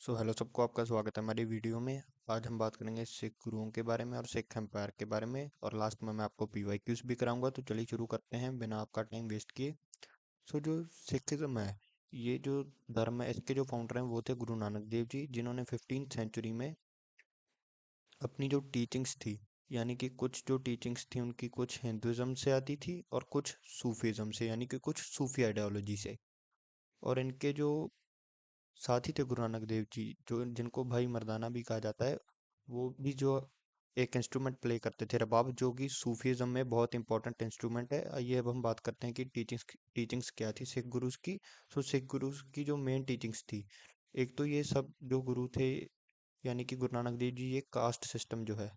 Hello सबको, आपका स्वागत है हमारी वीडियो में। आज हम बात करेंगे सिख गुरुओं के बारे में और सिख एम्पायर के बारे में, और लास्ट में मैं आपको पीवाईक्यूज भी कराऊंगा। तो चलिए शुरू करते हैं बिना आपका टाइम वेस्ट किए। जो सिखिज्म है, ये जो धर्म है, इसके जो फाउंडर हैं वो थे गुरु नानक देव जी, जिन्होंने 15th सेंचुरी में अपनी जो टीचिंग्स थी, यानी कि कुछ जो टीचिंग्स थी उनकी कुछ हिंदुज़्म से आती थी और कुछ सूफीज़्म से, यानी कि कुछ सूफी आइडियोलॉजी से। और इनके जो साथी थे गुरु नानक देव जी, जो जिनको भाई मर्दाना भी कहा जाता है, वो भी जो एक इंस्ट्रूमेंट प्ले करते थे, रबाब, जो कि सूफीज्म में बहुत इंपॉर्टेंट इंस्ट्रूमेंट है। आइए अब हम बात करते हैं कि टीचिंग्स क्या थी सिख गुरुज की। सिख गुरुज की जो मेन टीचिंग्स थी, एक तो ये सब जो गुरु थे, यानी कि गुरु नानक देव जी, ये कास्ट सिस्टम जो है,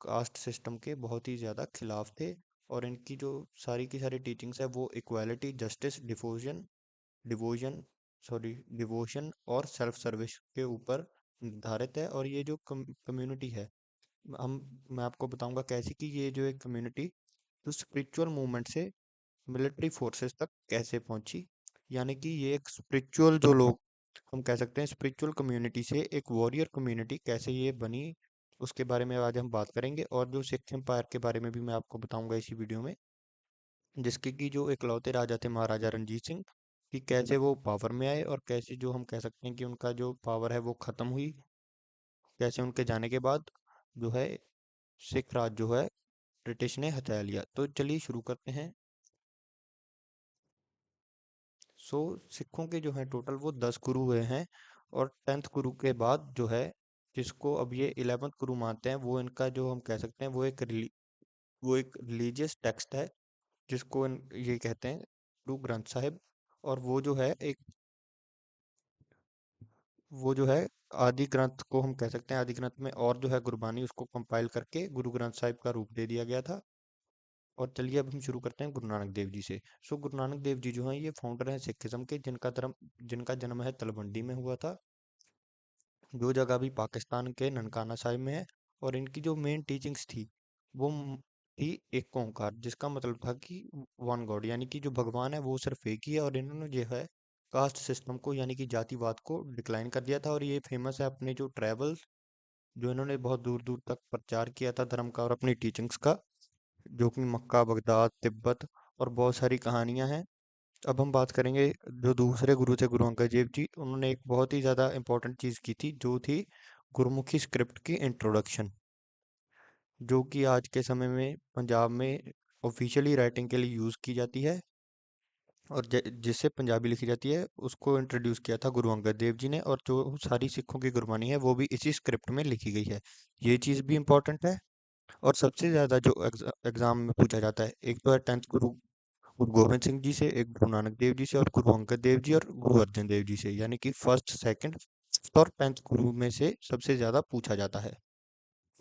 कास्ट सिस्टम के बहुत ही ज़्यादा खिलाफ थे। और इनकी जो सारी की सारी टीचिंग्स है वो इक्वालिटी, जस्टिस, डिवोजन डिवोशन और सेल्फ सर्विस के ऊपर निर्धारित है। और ये जो कम्युनिटी है, हम मैं आपको बताऊंगा कैसे कि ये जो एक कम्युनिटी जो स्पिरिचुअल मूवमेंट से मिलिट्री फोर्सेस तक कैसे पहुंची, यानी कि ये एक स्पिरिचुअल, जो लोग हम कह सकते हैं स्पिरिचुअल कम्युनिटी से एक वॉरियर कम्युनिटी कैसे ये बनी, उसके बारे में आज हम बात करेंगे। और जो सिख एम्पायर के बारे में भी मैं आपको बताऊंगा इसी वीडियो में, जिसके कि जो इकलौते राजा थे महाराजा रणजीत सिंह, कि कैसे वो पावर में आए और कैसे जो हम कह सकते हैं कि उनका जो पावर है वो खत्म हुई, कैसे उनके जाने के बाद जो है सिख राज जो है ब्रिटिश ने हथिया लिया। तो चलिए शुरू करते हैं। सो सिखों के जो है टोटल वो 10 गुरु हुए हैं। और 10th गुरु के बाद जो है, जिसको अब ये 11th गुरु मानते हैं, वो इनका जो हम कह सकते हैं वो एक रिलीजियस टेक्स्ट है, जिसको ये कहते हैं गुरु ग्रंथ साहिब। और वो जो है आदि ग्रंथ को हम कह सकते हैं, आदि ग्रंथ में और जो है गुरबानी उसको कंपाइल करके गुरु ग्रंथ साहिब का रूप दे दिया गया था। और चलिए अब हम शुरू करते हैं गुरु नानक देव जी से। गुरु नानक देव जी जो हैं ये फाउंडर हैं सिखिज्म के, जिनका जन्म है तलवंडी में हुआ था, जो जगह भी पाकिस्तान के ननकाना साहिब में है। और इनकी जो मेन टीचिंग्स थी वो थी एक ओंकार, जिसका मतलब था कि वन गॉड, यानी कि जो भगवान है वो सिर्फ एक ही है। और इन्होंने जो है कास्ट सिस्टम को, यानी कि जातिवाद को डिक्लाइन कर दिया था। और ये फेमस है अपने जो ट्रेवल्स, जो इन्होंने बहुत दूर दूर तक प्रचार किया था धर्म का और अपनी टीचिंग्स का, जो कि मक्का, बगदाद, तिब्बत और बहुत सारी कहानियां हैं। अब हम बात करेंगे जो दूसरे गुरु थे गुरु अंगद देव जी, उन्होंने एक बहुत ही ज़्यादा इंपॉर्टेंट चीज़ की थी, जो थी गुरुमुखी स्क्रिप्ट की इंट्रोडक्शन, जो कि आज के समय में पंजाब में ऑफिशियली राइटिंग के लिए यूज़ की जाती है। और जिससे पंजाबी लिखी जाती है, उसको इंट्रोड्यूस किया था गुरु अंगद देव जी ने। और जो सारी सिखों की गुरबानी है वो भी इसी स्क्रिप्ट में लिखी गई है। ये चीज़ भी इम्पोर्टेंट है। और सबसे ज़्यादा जो एग्जाम में पूछा जाता है, एक तो है 10th गुरु गुरु गोविंद सिंह जी से, एक गुरु नानक देव जी से, और गुरु अंगद देव जी और गुरु अर्जन देव जी से, यानी कि फर्स्ट, सेकंड, फिफ्थ और 10th गुरु में से सबसे ज्यादा पूछा जाता है।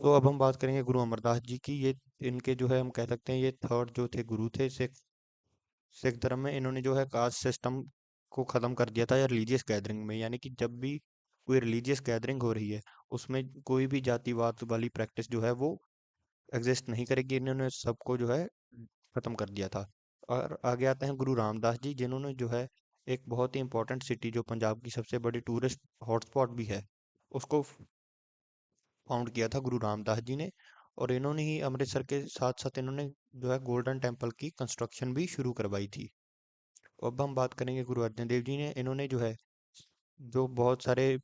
तो अब हम बात करेंगे गुरु अमरदास जी की। ये इनके जो है हम कह सकते हैं ये थर्ड जो थे गुरु थे सिख धर्म में। इन्होंने जो है कास्ट सिस्टम को खत्म कर दिया था, या रिलीजियस गैदरिंग में, यानी कि जब भी कोई रिलीजियस गैदरिंग हो रही है उसमें कोई भी जातिवाद वाली प्रैक्टिस जो है वो एग्जिस्ट नहीं करेगी। इन्होंने सबको जो है खत्म कर दिया था। और आगे आते हैं गुरु रामदास जी, जिन्होंने जो है एक बहुत ही इंपॉर्टेंट सिटी, जो पंजाब की सबसे बड़ी टूरिस्ट हॉटस्पॉट भी है, उसको फाउंड किया था गुरु रामदास जी ने। और इन्होंने ही अमृतसर के साथ साथ इन्होंने जो है गोल्डन टेम्पल की कंस्ट्रक्शन भी शुरू करवाई थी। अब हम बात करेंगे गुरु अर्जन देव जी ने। इन्होंने जो है जो बहुत सारे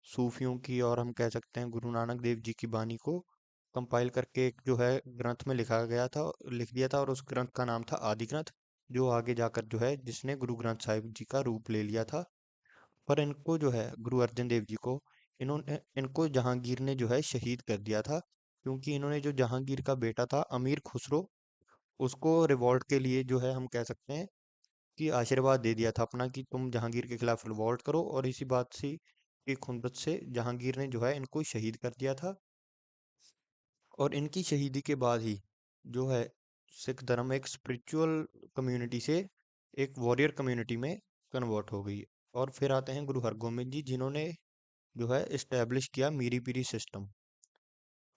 सूफियों की, और हम कह सकते हैं गुरु नानक देव जी की बानी को कंपाइल करके एक जो है ग्रंथ में लिख दिया था। और उस ग्रंथ का नाम था आदि ग्रंथ, जो आगे जाकर जो है जिसने गुरु ग्रंथ साहिब जी का रूप ले लिया था। पर इनको जो है गुरु अर्जन देव जी को, इनको जहांगीर ने जो है शहीद कर दिया था, क्योंकि इन्होंने जो जहांगीर का बेटा था अमीर खुसरो, उसको रिवॉल्ट के लिए जो है हम कह सकते हैं कि आशीर्वाद दे दिया था अपना, कि तुम जहांगीर के खिलाफ रिवॉल्ट करो। और इसी बात से की खुंदत से जहांगीर ने जो है इनको शहीद कर दिया था। और इनकी शहीदी के बाद ही जो है सिख धर्म एक स्पिरिचुअल कम्युनिटी से एक वॉरियर कम्युनिटी में कन्वर्ट हो गई। और फिर आते हैं गुरु हरगोबिंद जी, जिन्होंने जो है इस्टेब्लिश किया मीरी पीरी सिस्टम।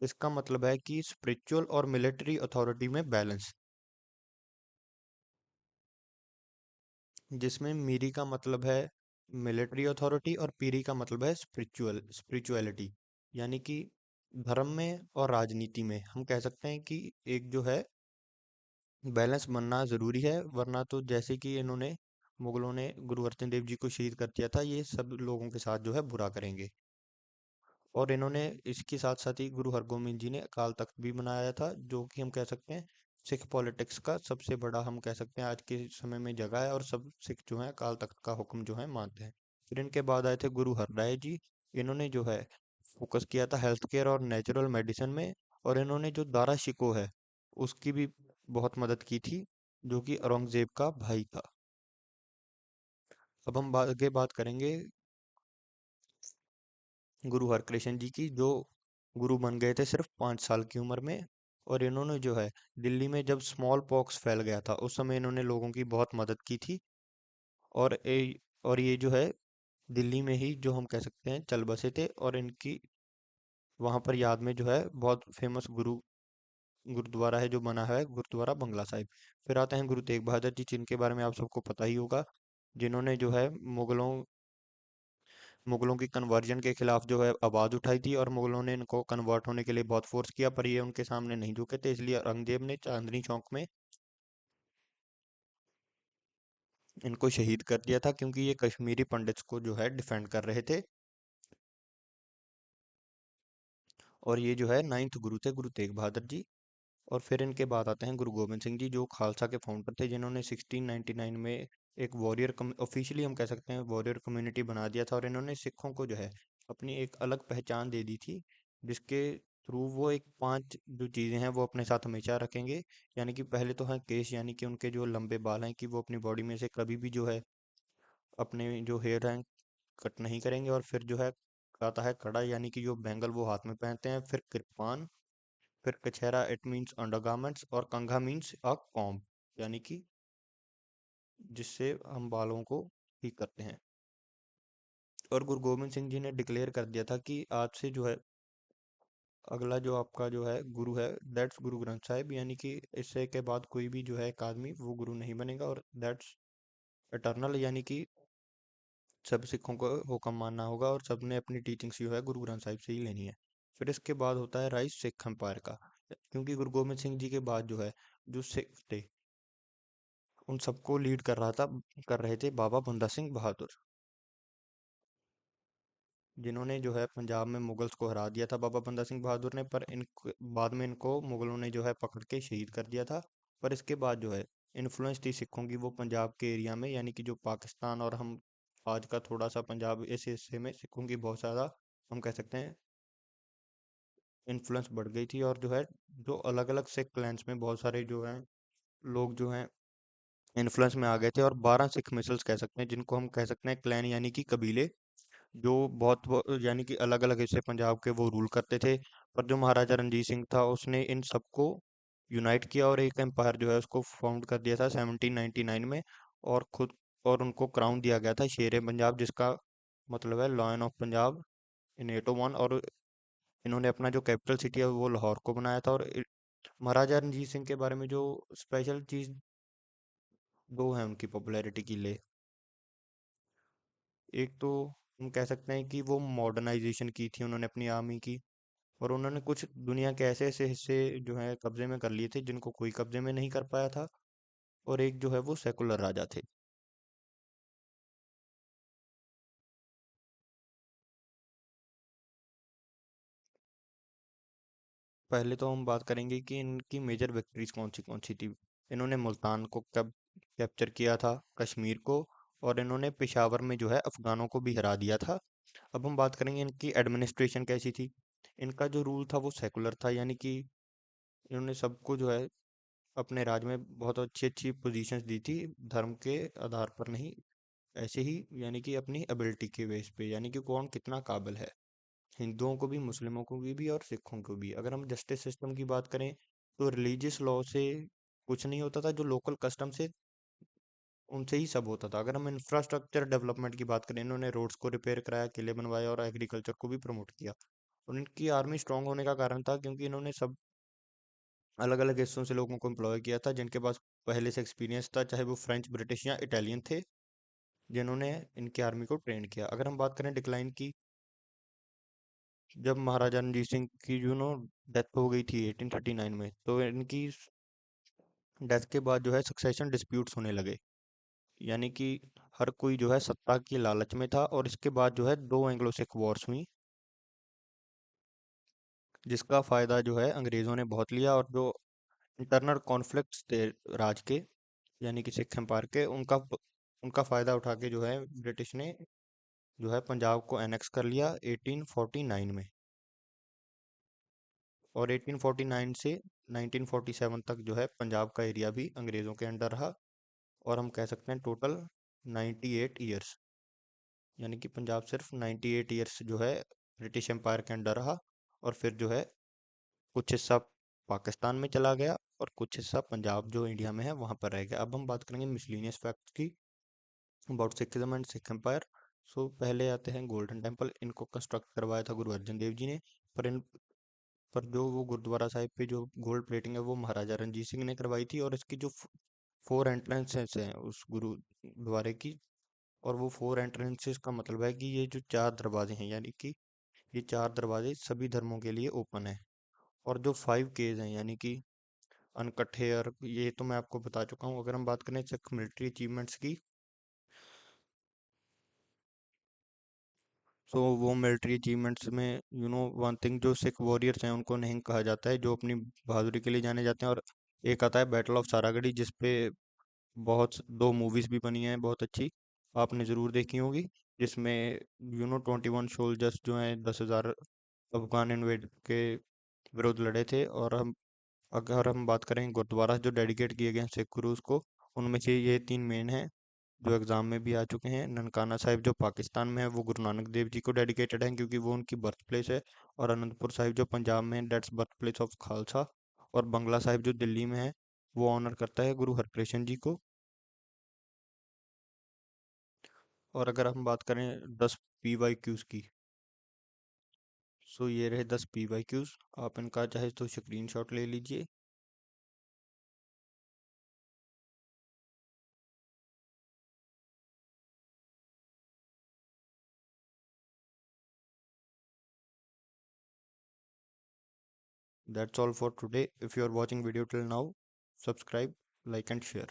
इसका मतलब है कि स्पिरिचुअल और मिलिट्री अथॉरिटी में बैलेंस, जिसमें मीरी का मतलब है मिलिट्री अथॉरिटी, और पीरी का मतलब है स्पिरिचुअलिटी, यानी कि धर्म में और राजनीति में हम कह सकते हैं कि एक जो है बैलेंस बनना जरूरी है, वरना तो जैसे कि इन्होंने मुगलों ने गुरु अर्जन देव जी को शहीद कर दिया था, ये सब लोगों के साथ जो है बुरा करेंगे। और इन्होंने इसके साथ साथ ही गुरु हरगोबिंद जी ने अकाल तख्त भी बनाया था, जो कि हम कह सकते हैं सिख पॉलिटिक्स का सबसे बड़ा, हम कह सकते हैं आज के समय में जगह है, और सब सिख जो है अकाल तख्त का हुक्म जो है मानते हैं। फिर इनके बाद आए थे गुरु हरराय जी। इन्होंने जो है फोकस किया था हेल्थ केयर और नेचुरल मेडिसिन में, और इन्होंने जो दारा शिको है उसकी भी बहुत मदद की थी, जो कि औरंगजेब का भाई था। अब हम आगे बात करेंगे गुरु हरकृष्ण जी की, जो गुरु बन गए थे सिर्फ 5 साल की उम्र में। और इन्होंने जो है दिल्ली में जब स्मॉल पॉक्स फैल गया था उस समय इन्होंने लोगों की बहुत मदद की थी। और ये जो है दिल्ली में ही जो हम कह सकते हैं चल बसे थे, और इनकी वहां पर याद में जो है बहुत फेमस गुरुद्वारा है जो बना है, गुरुद्वारा बंगला साहिब। फिर आते हैं गुरु तेग बहादुर जी, जिनके बारे में आप सबको पता ही होगा, जिन्होंने जो है मुगलों की कन्वर्जन के खिलाफ जो है आवाज उठाई थी, और मुगलों ने इनको कन्वर्ट होने के लिए बहुत फोर्स किया, पर ये उनके सामने नहीं झुके थे, इसलिए औरंगजेब ने चांदनी चौक में इनको शहीद कर दिया था, क्योंकि ये कश्मीरी पंडित्स को जो है डिफेंड कर रहे थे। और ये जो है नाइन्थ गुरु थे गुरु तेग बहादुर जी। और फिर इनके बाद आते हैं गुरु गोबिंद सिंह जी, जो खालसा के फाउंडर थे, जिन्होंने 1699 में एक वॉरियर ऑफिशियली हम कह सकते हैं वॉरियर कम्युनिटी बना दिया था, और इन्होंने सिखों को जो है अपनी एक अलग पहचान दे दी थी, जिसके थ्रू वो एक पांच जो चीज़ें हैं वो अपने साथ हमेशा रखेंगे। यानी कि पहले तो है केश, यानी कि उनके जो लंबे बाल हैं कि वो अपनी बॉडी में से कभी भी जो है अपने जो हेयर हैं कट नहीं करेंगे। और फिर जो है आता है कड़ा, यानी कि जो बैंगल वो हाथ में पहनते हैं। फिर कृपान, फिर कछहरा इट मीन्स अंडरगारमेंट्स, और कंघा मीन्स अ कॉम्ब, यानी कि जिससे हम बालों को ठीक करते हैं। और गुरु गोबिंद सिंह जी ने डिक्लेयर कर दिया था कि आज से जो है अगला जो आपका जो है गुरु है दैट्स गुरु ग्रंथ साहिब, यानी कि इससे के बाद कोई भी जो है एक आदमी वो गुरु नहीं बनेगा, और दैट्स एटर्नल, यानी कि सब सिखों को हुक्म मानना होगा, और सबने अपनी टीचिंग्स जो है गुरु ग्रंथ साहिब से ही लेनी है। फिर इसके बाद होता है राइज सिख एम्पायर का, क्योंकि गुरु गोबिंद सिंह जी के बाद जो है जो सिख थे उन सबको लीड कर रहे थे बाबा बंदा सिंह बहादुर, जिन्होंने जो है पंजाब में मुगल्स को हरा दिया था बाबा बंदा सिंह बहादुर ने। पर इन बाद में इनको मुगलों ने जो है पकड़ के शहीद कर दिया था। पर इसके बाद जो है इन्फ्लुएंस थी सिखों की वो पंजाब के एरिया में, यानी कि जो पाकिस्तान और हम आज का थोड़ा सा पंजाब, इस हिस्से में सिखों की बहुत ज़्यादा हम कह सकते हैं इन्फ्लुएंस बढ़ गई थी। और जो है जो अलग अलग सिख क्लैंस में बहुत सारे जो हैं लोग जो हैं इन्फ्लुएंस में आ गए थे, और 12 सिख मिसल्स कह सकते हैं, जिनको हम कह सकते हैं क्लैन, यानी कि कबीले, जो यानी कि अलग अलग हिस्से पंजाब के वो रूल करते थे। पर जो महाराजा रणजीत सिंह था उसने इन सबको यूनाइट किया, और एक एम्पायर जो है उसको फाउंड कर दिया था 1799 में। और खुद और उनको क्राउन दिया गया था शेर पंजाब, जिसका मतलब है लॉयन ऑफ पंजाब इन 801। और इन्होंने अपना जो कैपिटल सिटी है वो लाहौर को बनाया था। और महाराजा रणजीत सिंह के बारे में जो स्पेशल चीज दो है उनकी पॉपुलैरिटी की ले, एक तो हम कह सकते हैं कि वो मॉडर्नाइजेशन की थी उन्होंने अपनी आर्मी की, और उन्होंने कुछ दुनिया के ऐसे ऐसे हिस्से जो है कब्जे में कर लिए थे जिनको कोई कब्जे में नहीं कर पाया था। और एक जो है वो सेकुलर राजा थे। पहले तो हम बात करेंगे कि इनकी मेजर विक्ट्रीज कौन सी थी। इन्होंने मुल्तान को कब कैप्चर किया था, कश्मीर को, और इन्होंने पेशावर में जो है अफगानों को भी हरा दिया था। अब हम बात करेंगे इनकी एडमिनिस्ट्रेशन कैसी थी। इनका जो रूल था वो सेकुलर था, यानी कि इन्होंने सबको जो है अपने राज्य में बहुत अच्छी अच्छी पोजीशंस दी थी, धर्म के आधार पर नहीं, ऐसे ही यानी कि अपनी एबिलिटी के बेस पे, यानी कि कौन कितना काबिल है। हिंदुओं को भी, मुस्लिमों को भी और सिखों को भी। अगर हम जस्टिस सिस्टम की बात करें तो रिलीजियस लॉ से कुछ नहीं होता था, जो लोकल कस्टम से उनसे ही सब होता था। अगर हम इंफ्रास्ट्रक्चर डेवलपमेंट की बात करें, इन्होंने रोड्स को रिपेयर कराया, किले बनवाए, और एग्रीकल्चर को भी प्रमोट किया। और इनकी आर्मी स्ट्रांग होने का कारण था क्योंकि इन्होंने सब अलग अलग हिस्सों से लोगों को एम्प्लॉय किया था जिनके पास पहले से एक्सपीरियंस था, चाहे वो फ्रेंच, ब्रिटिश या इटालियन थे। जिन्होंने इनकी आर्मी को ट्रेन किया। अगर हम बात करें डिक्लाइन की, जब महाराजा रणजीत सिंह की डेथ हो गई थी 1839 में, तो इनकी डेथ के बाद जो है सक्सेशन डिस्प्यूट्स होने लगे। यानी कि हर कोई जो है सत्ता की लालच में था, और इसके बाद जो है दो एंग्लो सिख वॉर्स हुई, जिसका फायदा जो है अंग्रेजों ने बहुत लिया। और जो इंटरनल कॉन्फ्लिक्ट्स थे राज के, यानी कि सिख एम्पायर के, उनका फायदा उठा के जो है ब्रिटिश ने जो है पंजाब को एनेक्स कर लिया 1849 में। और 1849 से 1947 तक जो है पंजाब का एरिया भी अंग्रेजों के अंडर रहा। और हम कह सकते हैं टोटल 98 ईयर्स, यानी कि पंजाब सिर्फ 98 ईयर्स जो है ब्रिटिश एम्पायर के अंडर रहा। और फिर जो है कुछ हिस्सा पाकिस्तान में चला गया, और कुछ हिस्सा पंजाब जो इंडिया में है वहां पर रह गया। अब हम बात करेंगे मिसलिनियस फैक्ट्स की about Sikhism and Sikh empire. सो पहले आते हैं गोल्डन टेम्पल। इनको कंस्ट्रक्ट करवाया था गुरु अर्जन देव जी ने। पर इन पर जो वो गुरुद्वारा साहिब पे जो गोल्ड प्लेटिंग है वो महाराजा रणजीत सिंह ने करवाई थी। और इसकी जो फोर एंट्रेंसेस हैं उस गुरुद्वारे की, और वो फोर एंट्रेंसेस का मतलब है कि ये जो चार दरवाजे हैं, यानी कि ये चार दरवाजे सभी धर्मों के लिए ओपन है। और जो 5 केज हैं, यानी कि अनकट हेयर, ये तो मैं आपको बता चुका हूँ। अगर हम बात करें सिख मिलिट्री अचीवमेंट्स की, सो वो मिलिट्री अचीवमेंट्स में वन थिंग, जो सिख वॉरियर्स हैं उनको नहीं कहा जाता है, जो अपनी बहादुरी के लिए जाने जाते हैं। और एक आता है बैटल ऑफ सारागढ़ी, जिसपे दो मूवीज भी बनी हैं बहुत अच्छी, आपने जरूर देखी होगी। जिसमें 21 सोल्जर्स जो हैं 10,000 अफगान इन्वेड के विरुद्ध लड़े थे। और अगर हम बात करें गुरुद्वारा जो डेडिकेट किए गए हैं सिख गुरुज को, उनमें से ये तीन मेन हैं जो एग्जाम में भी आ चुके हैं। ननकाना साहिब जो पाकिस्तान में है वो गुरु नानक देव जी को डेडिकेटेड है, क्योंकि वो उनकी बर्थ प्लेस है। और अनंतपुर साहिब जो पंजाब में है, that's birth place of Khalsa. और बंगला साहिब जो दिल्ली में है, वो ऑनर करता है गुरु हरकृष्ण जी को। और अगर हम बात करें 10 PYQs की, सो ये रहे 10 PYQs। आप इनका चाहे तो स्क्रीनशॉट ले लीजिए। That's all for today. If you are watching video till now, subscribe, like and share.